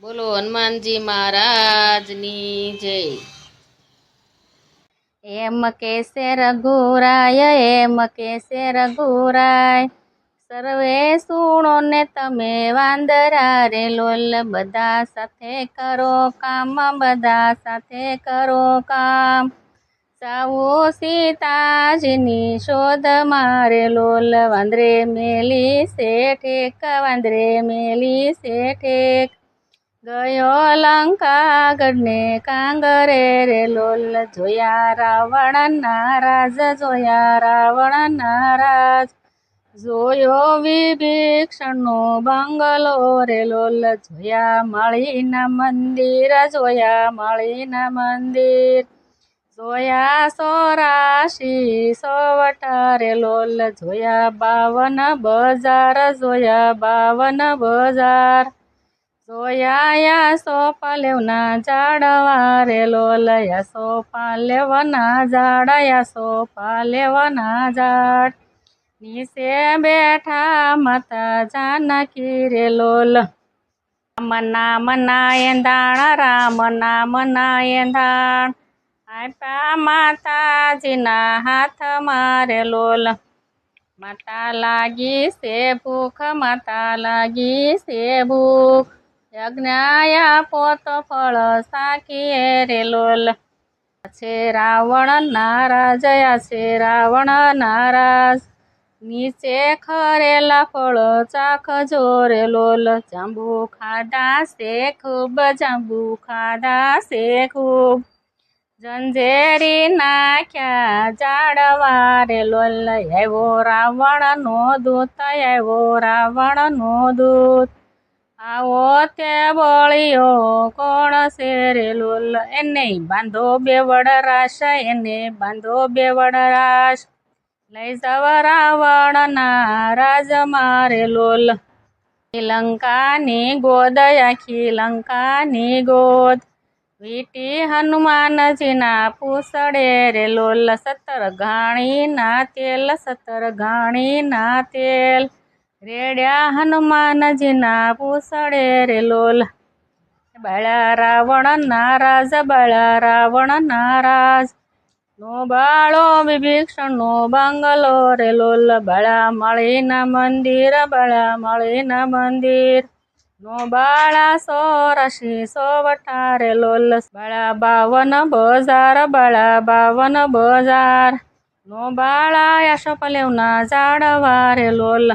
બોલો હનુમાનજી મહારાજની જય। એમ કેસે રઘુરાય, એમ કેસે રઘુરાય, સર્વે સુણો ને તમે વાંદરા રે લોલ। બધા સાથે કરો કામ, બધા સાથે કરો કામ, સાવો સીતાજીની શોધ મારે લોલ। વાંદરે મેલી શેઠેક, વાંદરે મેલી શેઠેક, ગયો લંકા ગઢને કાંગરે રે લોલ। જોયા રાવણ નારાજ, જોયા રાવણ નારાજ, જોયો વિભીષણનો બંગલો રે લોલ। જોયા માળીના મંદિર, જોયા માળીના મંદિર, જોયા 84 સોવટ રે લોલ। જોયા 52 બજાર, જોયા 52 બજાર, જોયા સોપાલેવના ઝાડવા રે લોલ। સોપાલેવના ઝાડ, સોપાલેવના ઝાડ, નીચે બેઠા માતા જાનકી રે લોલ। રામ નામ ના એંધાણ, રામ નામ ના એંધાણ, આપ્યા માતાજીના હાથમાં રે લોલ। માતા લાગી છે ભૂખ, માતા લાગી છે ભૂખ, યજ્ઞ પોત ફળ સાકીએ રે લોલ। છે રાવણ નારાજ, છે રાવણ નારાજ, નીચે ખરેલા ફળ ચાખજો રે લોલ। જાંબુ ખાધા છે ખૂબ, જાંબુ ખાધા છે ખૂબ, જંજેરી નાખ્યા ઝાડવા રે લોલ। આવ્યો રાવણનો દૂત, આવ્યો રાવણનો દૂત, આવો તે બળિયો કોણ છે રે લોલ। એને બાંધો બેવડ રાસ, એને બાંધો બેવડ રાસ, લઈ જાવ રાવણના રાજમાં રે લોલ। લંકાની ગોદ, આખી લંકાની ગોદ, વીટી હનુમાનજીના પૂછડે રે લોલ। 17 ઘાણીના તેલ, 17 ઘાણીના તેલ, રેડ્યા હનુમાનજીના પૂછડે રે લોલ। બાળ્યા રાવણ નારાજ, બાળ્યા રાવણ નારાજ, નો બાળો વિભીષણનો બંગલો રે લોલ। બાળ્યા માળીના મંદિર, બાળ્યા માળીના મંદિર, નો બાળા 84 સોવઠા રે લોલ। બાળ્યા 52 બજાર, બાળ્યા 52 બજાર, નો બાળા સોપાલેવના ઝાડવા રે લોલ।